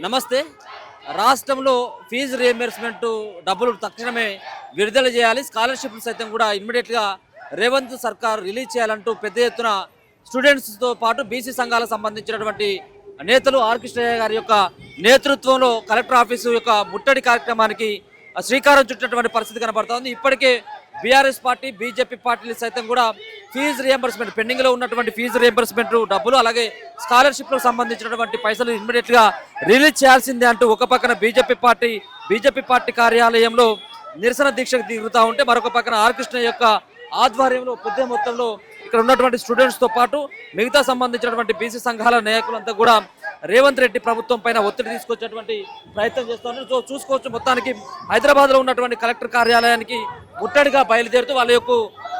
నమస్తే. రాష్ట్రంలో fee reimbursement డబ్బులు తక్షణమే విడుదల చేయాలి. స్కాలర్షిప్లు సైతం కూడా ఇమ్మీడియట్గా రేవంత్ సర్కార్ రిలీజ్ చేయాలంటూ పెద్ద ఎత్తున స్టూడెంట్స్తో పాటు బీసీ సంఘాలకు సంబంధించినటువంటి నేతలు ఆర్ కృష్ణయ్య గారి యొక్క నేతృత్వంలో కలెక్టర్ ఆఫీసు యొక్క ముట్టడి కార్యక్రమానికి శ్రీకారం చుట్టినటువంటి పరిస్థితి కనబడుతోంది. ఇప్పటికే బీఆర్ఎస్ పార్టీ, బీజేపీ పార్టీలు సైతం కూడా ఫీజు రియంబర్స్మెంట్ పెండింగ్లో ఉన్నటువంటి ఫీజు రియంబర్స్మెంట్ డబ్బులు, అలాగే స్కాలర్షిప్లకు సంబంధించినటువంటి పైసలు ఇమ్మీడియట్గా రిలీజ్ చేయాల్సిందే అంటూ ఒక పక్కన బీజేపీ పార్టీ కార్యాలయంలో నిరసన దీక్షకు దిగుతూ ఉంటే, మరొక పక్కన ఆర్ కృష్ణ యొక్క ఆధ్వర్యంలో పెద్ద మొత్తంలో ఇక్కడ ఉన్నటువంటి స్టూడెంట్స్తో పాటు మిగతా సంబంధించినటువంటి బీసీ సంఘాల నాయకులంతా కూడా రేవంత్ రెడ్డి ప్రభుత్వం పైన ఒత్తిడి తీసుకొచ్చేటువంటి ప్రయత్నం చేస్తున్నారు. సో చూసుకోవచ్చు, మొత్తానికి హైదరాబాద్లో ఉన్నటువంటి కలెక్టర్ కార్యాలయానికి ముట్టడిగా బయలుదేరుతూ వాళ్ళ యొక్క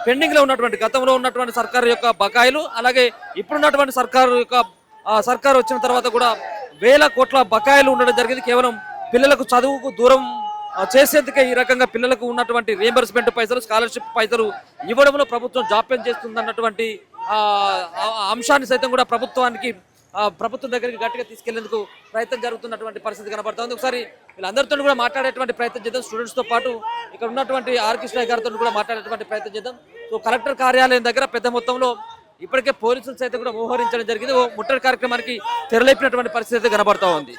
పెండింగ్లో ఉన్నటువంటి గతంలో ఉన్నటువంటి సర్కారు యొక్క బకాయిలు, అలాగే ఇప్పుడున్నటువంటి సర్కారు వచ్చిన తర్వాత కూడా వేల కోట్ల బకాయిలు ఉండడం జరిగింది. కేవలం పిల్లలకు చదువుకు దూరం చేసేందుకే ఈ రకంగా పిల్లలకు ఉన్నటువంటి రియంబర్స్మెంట్ పైసలు, స్కాలర్షిప్ పైసలు ఇవ్వడంలో ప్రభుత్వం జాప్యం చేస్తుందన్నటువంటి అంశాన్ని సైతం కూడా ప్రభుత్వం దగ్గరికి గట్టిగా తీసుకెళ్లేందుకు ప్రయత్నం జరుగుతున్నటువంటి పరిస్థితి కనబడుతుంది. ఒకసారి వీళ్ళందరితో కూడా మాట్లాడేటువంటి ప్రయత్నం చేద్దాం. స్టూడెంట్స్తో పాటు ఇక్కడ ఉన్నటువంటి ఆర్ కృష్ణయ్య గారితో కూడా మాట్లాడేటువంటి ప్రయత్నం చేద్దాం. సో కలెక్టర్ కార్యాలయం దగ్గర పెద్ద మొత్తంలో ఇప్పటికే పోలీసులు సైతం కూడా మోహరించడం జరిగింది. ముట్టడి కార్యక్రమానికి తెరలేపినటువంటి పరిస్థితి కనబడుతూ ఉంది.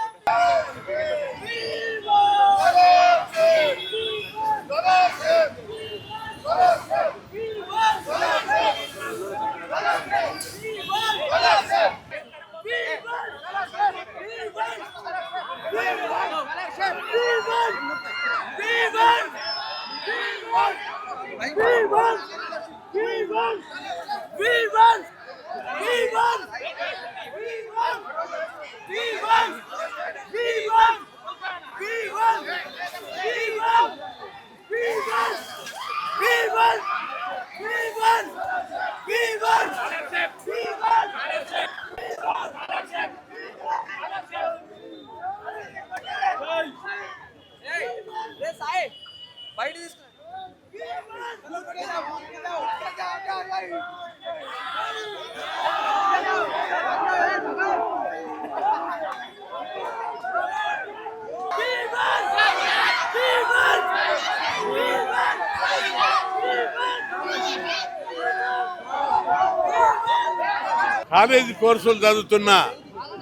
కాలేజీ కోర్సులు చదువుతున్న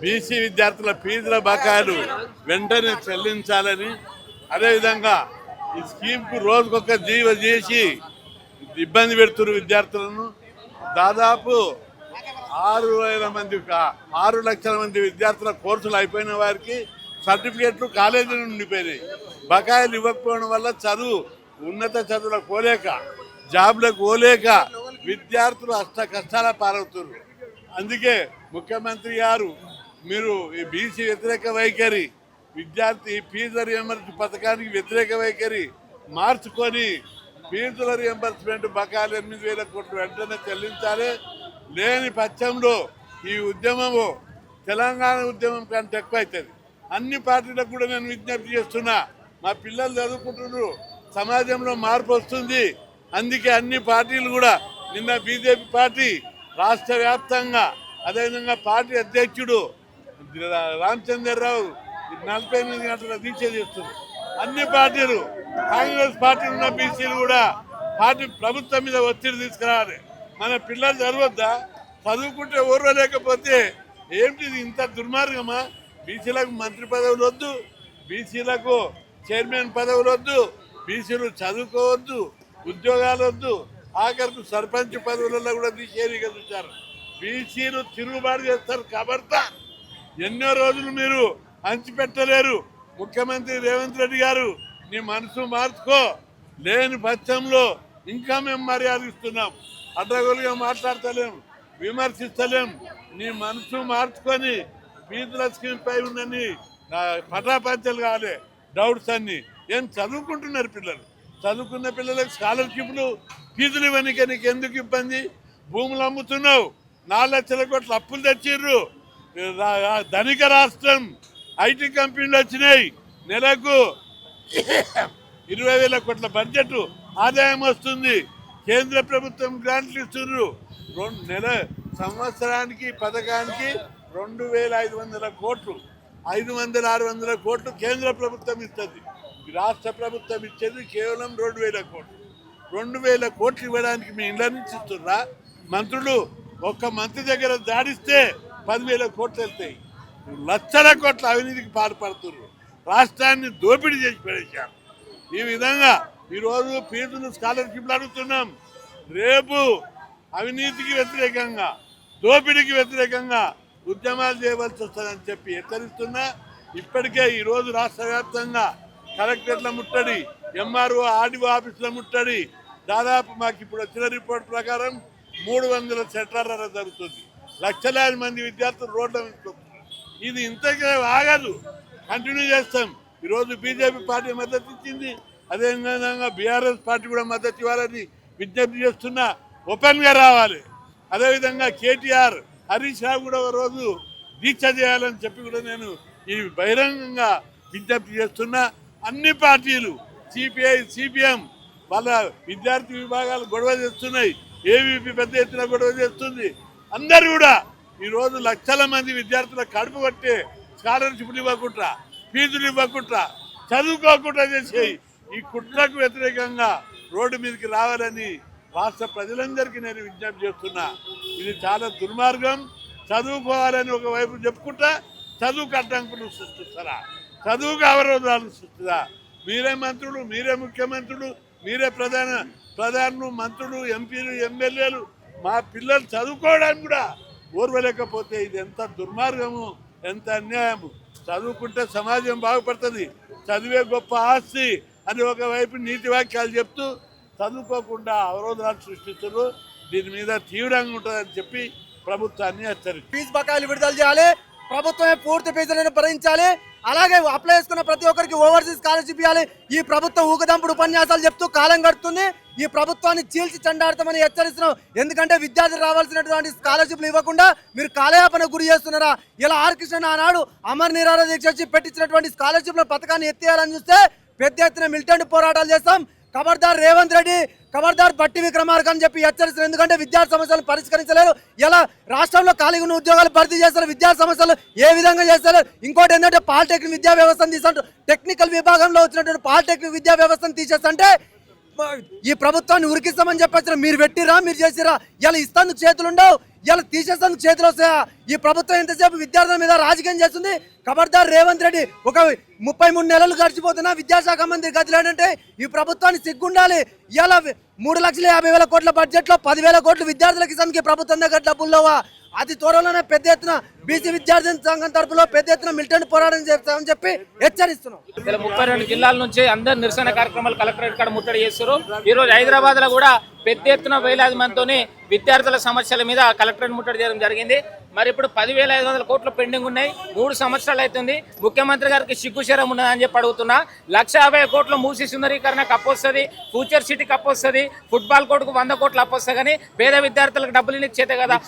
బీసీ విద్యార్థుల ఫీజుల బకాయిలు వెంటనే చెల్లించాలని, అదేవిధంగా ఈ స్కీమ్కు రోజుకొక జీవ చేసి ఇబ్బంది పెడుతున్న విద్యార్థులను దాదాపు 6 లక్షల మంది విద్యార్థుల కోర్సులు అయిపోయిన వారికి సర్టిఫికేట్లు కాలేజీలు ఉండిపోయినాయి. బకాయిలు ఇవ్వకపోవడం వల్ల ఉన్నత చదువులకు పోలేక, జాబ్లకు పోలేక విద్యార్థులు కష్టాల పాలవుతున్నారు. అందుకే ముఖ్యమంత్రి గారు మీరు ఈ బీసీ వ్యతిరేక వైఖరి, విద్యార్థి ఫీజు రియంబర్స్మెంట్ పథకానికి వ్యతిరేక వైఖరి మార్చుకొని ఫీజుల రియంబర్స్మెంట్ బకాయిలు 8,000 కోట్లు వెంటనే చెల్లించాలి. లేని పక్షంలో ఈ ఉద్యమము తెలంగాణ ఉద్యమం కంటే ఎక్కువ అవుతుంది. అన్ని పార్టీలకు కూడా నేను విజ్ఞప్తి చేస్తున్నా, మా పిల్లలు చదువుకుంటున్నారు, సమాజంలో మార్పు వస్తుంది. అందుకే అన్ని పార్టీలు కూడా నిన్న బీజేపీ పార్టీ రాష్ట్ర వ్యాప్తంగా, అదేవిధంగా పార్టీ అధ్యక్షుడు రామచంద్రరావు 48 గంటల దీక్ష చేస్తున్నారు. అన్ని పార్టీలు, కాంగ్రెస్ పార్టీ ఉన్న బీసీలు కూడా ప్రభుత్వం మీద ఒత్తిడి తీసుకురావాలి. మన పిల్లలు చదవద్దా? చదువుకుంటే ఓర్వలేకపోతే ఏమిటిది ఇంత దుర్మార్గమా? బీసీలకు మంత్రి పదవులు వద్దు, బీసీలకు చైర్మన్ పదవులు వద్దు, బీసీలు చదువుకోవద్దు, ఉద్యోగాలు వద్దు, ఆఖరికి సర్పంచ్ పదవులలో కూడా తీసేరిగా చూశారు. బీసీలు తిరుగుబాటు చేస్తారు. కాబట్టి ఎన్నో రోజులు మీరు అంచిపెట్టలేరు. ముఖ్యమంత్రి రేవంత్ రెడ్డి గారు, నీ మనసు మార్చుకో. లేని పక్షంలో ఇంకా మేము మర్యాద ఇస్తున్నాం, అడ్డగోలుగా మాట్లాడతలేం, విమర్శిస్తలేం. నీ మనసు మార్చుకొని ఫీజుల స్కీమ్ పై ఉన్నని పటాపంచలు కావాలి డౌట్స్ అన్ని. ఏం చదువుకుంటున్నారు పిల్లలు? చదువుకున్న పిల్లలకు స్కాలర్షిప్లు, ఫీజులు ఇవ్వనికే నీకు ఎందుకు ఇబ్బంది? భూములు అమ్ముతున్నావు, 4 లక్షల కోట్ల అప్పులు తెచ్చిర్రు. ధనిక రాష్ట్రం, ఐటీ కంపెనీలు వచ్చినాయి, నెలకు 20,000 కోట్ల బడ్జెట్ ఆదాయం వస్తుంది. కేంద్ర ప్రభుత్వం గ్రాంట్లు ఇస్తున్నారు. సంవత్సరానికి పథకానికి 2,500 కోట్లు. 500-600 కోట్లు కేంద్ర ప్రభుత్వం ఇస్తుంది, రాష్ట్ర ప్రభుత్వం ఇచ్చేది కేవలం 2000 కోట్లు. 2000 కోట్లు ఇవ్వడానికి మీ ఇళ్ళ నుంచి ఇస్తున్నా? మంత్రులు ఒక్క మంత్రి దగ్గర దాడిస్తే 10,000 కోట్లు వెళ్తాయి. లక్షల కోట్ల అవినీతికి పాల్పడుతున్నారు, రాష్ట్రాన్ని దోపిడీ చేసి పడేశారు. ఈ విధంగా ఈరోజు ఫీజులు స్కాలర్షిప్లు అడుగుతున్నాం. రేపు అవినీతికి వ్యతిరేకంగా, దోపిడీకి వ్యతిరేకంగా ఉద్యమాలు చేయవలసి వస్తుందని చెప్పి హెచ్చరిస్తున్నా. ఇప్పటికే ఈరోజు రాష్ట్ర వ్యాప్తంగా కలెక్టర్ల ముట్టడి, ఎంఆర్ఓ ఆర్డీఓ ఆఫీసుల ముట్టడి, దాదాపు మాకు ఇప్పుడు వచ్చిన రిపోర్ట్ ప్రకారం 300 సెంటర్ల జరుగుతుంది. లక్షలాది మంది విద్యార్థులు రోడ్ల మీద వస్తున్నారు. ఇది ఇంతకే ఆగదు, కంటిన్యూ చేస్తాం. ఈరోజు బీజేపీ పార్టీ మద్దతు ఇచ్చింది, అదేవిధంగా బీఆర్ఎస్ పార్టీ కూడా మద్దతు ఇవ్వాలని విజ్ఞప్తి చేస్తున్నా. ఓపెన్గా రావాలి. అదేవిధంగా కేటీఆర్, హరీష్ రావు కూడా ఒక రోజు దీక్ష చేయాలని చెప్పి కూడా నేను ఈ బహిరంగంగా విజ్ఞప్తి చేస్తున్నా. అన్ని పార్టీలు, సిపిఐ, సిపిఎం వాళ్ళ విద్యార్థి విభాగాలు గొడవ చేస్తున్నాయి, ఏవీపీ పెద్ద ఎత్తున గొడవ చేస్తుంది. అందరూ కూడా ఈరోజు లక్షల మంది విద్యార్థుల కడుపు కొట్టే స్కాలర్షిప్లు ఇవ్వకుండా, ఫీజులు ఇవ్వకుండా, చదువుకోకుండా చేసేయి ఈ కుట్రకు వ్యతిరేకంగా రోడ్డు మీదకి రావాలని రాష్ట్ర ప్రజలందరికీ నేను విజ్ఞప్తి చేస్తున్నా. ఇది చాలా దుర్మార్గం. చదువుకోవాలని ఒకవైపు చెప్పుకుంటా చదువుకు అడ్డంకులు సృష్టిస్తారా? చదువుకు అవరోధాలు సృష్టిస్తారా? మీరే మంత్రులు, మీరే ముఖ్యమంత్రులు, మీరే ప్రధానులు, మంత్రులు, ఎంపీలు, ఎమ్మెల్యేలు మా పిల్లలు చదువుకోవడానికి కూడా ఓర్వలేకపోతే ఇది ఎంత దుర్మార్గము, ఎంత అన్యాయము. చదువుకుంటే సమాజం బాగుపడుతుంది, చదివే గొప్ప ఆస్తి అని ఒకవైపు నీతి వాక్యాలు చెప్తూ చదువుకోకుండా అవరోధాలు సృష్టిస్తున్నారు. దీని మీద తీవ్రంగా ఉంటుందని చెప్పి ప్రభుత్వాన్ని హెచ్చరించారు. ఫీజు బకాయిలు విడుదల చేయాలి, ప్రభుత్వమే పూర్తి ఫీజులను భరించాలి. అలాగే అప్లై చేసుకున్న ప్రతి ఒక్కరికి ఓవర్సీస్ స్కాలర్షిప్ ఇవ్వాలి. ఈ ప్రభుత్వం ఊకదంపుడు ఉపన్యాసాలు చెప్తూ కాలం గడుతుంది. ఈ ప్రభుత్వాన్ని చీల్చి చెండాడతామని హెచ్చరిస్తున్నాం. ఎందుకంటే విద్యార్థులు రావాల్సినటువంటి స్కాలర్షిప్లు ఇవ్వకుండా మీరు కాలయాపన గురి చేస్తున్నారా? ఇలా ఆర్ కృష్ణ ఆనాడు అమర్ నిరాహార దీక్ష పెట్టించినటువంటి స్కాలర్షిప్ల పథకాన్ని ఎత్తేయాలని చూస్తే పెద్ద ఎత్తున మిలిటెంట్ పోరాటాలు చేస్తాం. ఖబర్దార్ రేవంత్ రెడ్డి, ఖబర్దార్ బట్టి విక్రమార్క అని చెప్పి హెచ్చరిస్తున్నారు. ఎందుకంటే విద్యార్థి సమస్యలను పరిష్కరించలేరు. ఇలా రాష్ట్రంలో ఖాళీగా ఉన్న ఉద్యోగాలు భర్తీ చేస్తారు, విద్యార్థి సమస్యలు ఏ విధంగా చేస్తారు? ఇంకోటి ఏంటంటే పాలిటెక్నిక్ విద్యా వ్యవస్థను తీసంటూ టెక్నికల్ విభాగంలో వచ్చినటువంటి పాలిటెక్నిక్ విద్యా వ్యవస్థను తీసేస్తుంటే ఈ ప్రభుత్వాన్ని ఉరికిస్తామని చెప్పేసి మీరు పెట్టిరా, మీరు చేసిరా? ఇలా ఇస్తాందుకు చేతులు ఉండవు, ఇలా తీసేస్తాందుకు చేతులు వస్తాయా? ఈ ప్రభుత్వం ఎంతసేపు విద్యార్థుల మీద రాజకీయం చేస్తుంది. ఖబర్దార్ రేవంత్ రెడ్డి, ఒక 33 నెలలు గడిచిపోతున్నా విద్యాశాఖ మంత్రి గదిలేడంటే ఈ ప్రభుత్వాన్ని సిగ్గుండాలి. ఇలా 3,50,000 కోట్ల బడ్జెట్ లో 10,000 కోట్లు విద్యార్థులకు ఇస్తానికి ప్రభుత్వం దగ్గర డబ్బుల్లోవా? అతి త్వరలోనే పెద్ద ఎత్తున బీసీ విద్యార్థి సంఘం తరపులో పెద్ద ఎత్తున మిలిటెంట్ పోరాటం చేస్తామని చెప్పి హెచ్చరిస్తున్నాం. 32 జిల్లాల నుంచి అందరు నిరసన కార్యక్రమాలు కలెక్టరేట్ కాడ ముట్టడి చేస్తారు. ఈరోజు హైదరాబాద్ లో కూడా పెద్ద ఎత్తున వేలాది మందితోని విద్యార్థుల సమస్యల మీద కలెక్టరేట్ ముట్టడి చేయడం జరిగింది. మరి ఇప్పుడు 10,500 కోట్లు పెండింగ్ ఉన్నాయి. 3 సంవత్సరాలు అవుతుంది. ముఖ్యమంత్రి గారికి సిగ్గుశరం ఉన్నదని చెప్పి అడుగుతున్నా. 1,50,000 కోట్లు మూసి సుందరీకరణకు అప్పొస్తుంది, ఫ్యూచర్ సిటీకి అప్పొస్తుంది, ఫుట్బాల్ కోర్టుకు 100 కోట్లు అప్పొస్తాయి. కానీ పేద విద్యార్థులకు డబ్బులు ఇచ్చేదే కదా.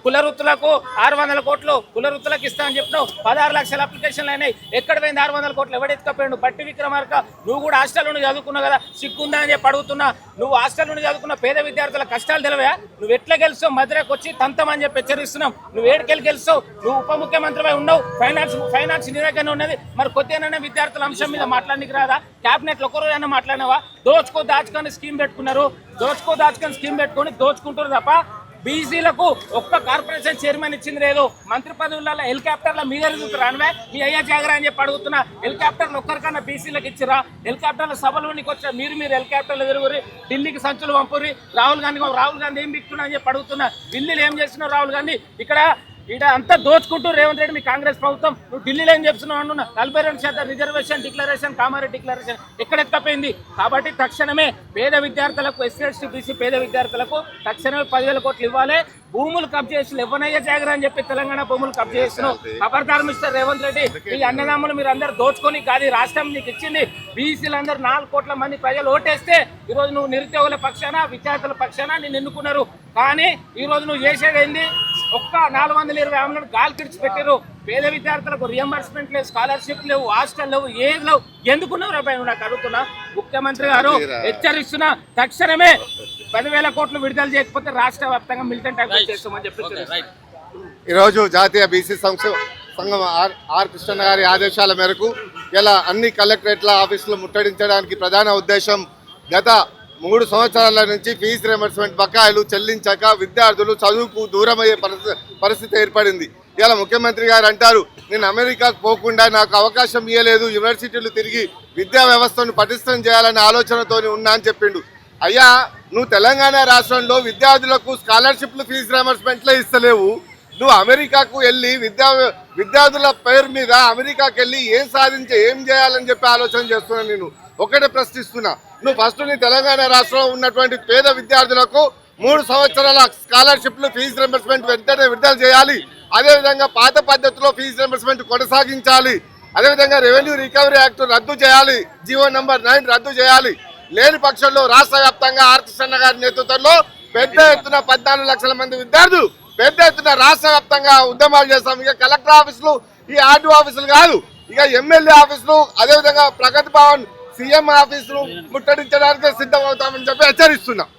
కులవృత్తులకు 600 కోట్లు కులవృత్తులకు ఇస్తా అని చెప్పినావు. 16 లక్షల అప్లికేషన్లు అయినాయి. ఎక్కడ పోయింది 600 కోట్లు? ఎవడెత్తుకపోయాడు? బట్టి విక్రమార్క, నువ్వు కూడా హాస్టల్ నుండి చదువుకున్నావు కదా, సిగ్గుందా అని చెప్పి అడుగుతున్నా. నువ్వు హాస్టల్ నుండి చదువుకున్న పేద విద్యార్థుల కష్టాలు తెలివా? నువ్వు ఎట్లా గెలుస్తావు? మధురకు వచ్చి తంతమని చెప్పి హెచ్చరిస్తున్నాం. నువ్వు ఏడుకెళ్ళి గెలుస్తావు? నువ్వు ఉప ముఖ్యమంత్రి ఉన్నావు, ఫైనాన్స్ నీ దగ్గర ఉన్నది. మరి కొద్దిగానే విద్యార్థుల అంశం మీద మాట్లాడడానికి రాదా? క్యాబినెట్ లో ఒకరోజైనా మాట్లాడినావా? దాచుకొని స్కీమ్ పెట్టుకున్నారు, దాచుకొని స్కీమ్ పెట్టుకొని దోచుకుంటారు తప్ప బీసీలకు ఒక్క కార్పొరేషన్ చైర్మన్ ఇచ్చింది లేదు. మంత్రి పదవులలో హెలికాప్టర్ల మీద రానివే మీ అయ్యా జాగరా అని చెప్పి అడుగుతున్నా. హెలికాప్టర్లు ఒక్కరికన్నా బీసీలకు ఇచ్చిరా? హెలికాప్టర్ల సభలోనికి వచ్చా మీరు హెలికాప్టర్లు తిరుగురి, ఢిల్లీకి సంచులు పంపురి. రాహుల్ గాంధీ ఏం బిక్తున్నా అని చెప్పి అడుగుతున్నా. ఢిల్లీలో ఏం చేస్తున్నారు రాహుల్ గాంధీ? ఇక్కడ అంతా దోచుకుంటూ రేవంత్ రెడ్డి మీ కాంగ్రెస్ ప్రభుత్వం. నువ్వు ఢిల్లీలో ఏం చెప్తున్నావు అంటున్నా. 42% రిజర్వేషన్ డిక్లరేషన్, కామారెడ్డి డిక్లరేషన్ ఎక్కడ ఎత్తపోయింది? కాబట్టి తక్షణమే పేద విద్యార్థులకు, ఎస్సీ బీసీ పేద విద్యార్థులకు తక్షణమే 10,000 కోట్లు ఇవ్వాలి. భూములు కబ్జా చేసి ఎవరయ్యా జాగరా అని చెప్పి తెలంగాణ భూములు కబ్జా చేస్తున్నావు. ఖబర్దార్ మిస్టర్ రేవంత్ రెడ్డి, ఈ అన్నదమ్ములు మీరు అందరు దోచుకొని కాదు రాష్ట్రం నీకు ఇచ్చింది. బీసీలందరూ 4 కోట్ల మంది ప్రజలు ఓటేస్తే ఈరోజు నువ్వు నిరుద్యోగుల పక్షాన, విద్యార్థుల పక్షాన నిన్ను ఎన్నుకున్నారు. కానీ ఈరోజు నువ్వు చేసేది ఏంది? ఒక్క 420 ఆమెలను గాలి కిడిచి పెట్టారు. పేద విద్యార్థులకు రియంబర్స్మెంట్ లేవు, స్కాలర్షిప్ లేవు, హాస్టల్ లేవు, ఏది లేవు. ఎందుకున్నావు రాబాయ్? నాకు అడుగుతున్నా. ముఖ్యమంత్రి గారు హెచ్చరిస్తున్నా, తక్షణమే 10,000 కోట్లు విడుదల చేయకపోతే రాష్ట్ర వ్యాప్తంగా మిలిటెంట్ యాక్ట్ చేస్తామని చెప్పి ఈరోజు జాతీయ బీసీ సంఘం ఆర్ కృష్ణ గారి ఆదేశాల మేరకు ఇలా అన్ని కలెక్టరేట్ల ఆఫీసులు ముట్టడించడానికి ప్రధాన ఉద్దేశం గత 3 సంవత్సరాల నుంచి ఫీజు రియంబర్స్మెంట్ బకాయిలు చెల్లించక విద్యార్థులు చదువుకు దూరమయ్యే పరిస్థితి ఏర్పడింది. ఇలా ముఖ్యమంత్రి గారు అంటారు, నేను అమెరికాకు పోకుండా నాకు అవకాశం ఇవ్వలేదు, యూనివర్సిటీలు తిరిగి విద్యా వ్యవస్థను పటిష్టం చేయాలనే ఆలోచనతో ఉన్నా అని చెప్పిండు. అయ్యా, నువ్వు తెలంగాణ రాష్ట్రంలో విద్యార్థులకు స్కాలర్షిప్లు ఫీజు రియంబర్స్మెంట్లే ఇస్తలేవు. నువ్వు అమెరికాకు వెళ్ళి విద్యార్థుల పేరు మీద అమెరికాకు వెళ్ళి ఏం చేయాలని చెప్పి ఆలోచన చేస్తున్నాను. నేను ఒకటే ప్రశ్నిస్తున్నా, నువ్వు ఫస్ట్ నీ తెలంగాణ రాష్ట్రంలో ఉన్నటువంటి పేద విద్యార్థులకు 3 సంవత్సరాల స్కాలర్షిప్లు ఫీజు రియంబర్స్మెంట్ వెంటనే విడుదల చేయాలి. అదేవిధంగా పాత పద్ధతిలో ఫీజు రియంబర్స్మెంట్ కొనసాగించాలి. అదేవిధంగా రెవెన్యూ రికవరీ యాక్ట్ రద్దు చేయాలి, జీవో నంబర్ 9 రద్దు చేయాలి. లేని పక్షంలో రాష్ట్ర వ్యాప్తంగా ఆర్ కృష్ణ గారి నేతృత్వంలో పెద్ద ఎత్తున 14 లక్షల మంది విద్యార్థులు పెద్ద ఎత్తున రాష్ట్ర వ్యాప్తంగా ఉద్యమాలు చేస్తాం. ఇక కలెక్టర్ ఆఫీసులు, ఈ ఆర్డీ ఆఫీసులు కాదు, ఇక ఎమ్మెల్యే ఆఫీసులు, అదేవిధంగా ప్రగతి భవన్, సీఎం ఆఫీసులు ముట్టడించడానికి సిద్ధమవుతామని చెప్పి హెచ్చరిస్తున్నాం.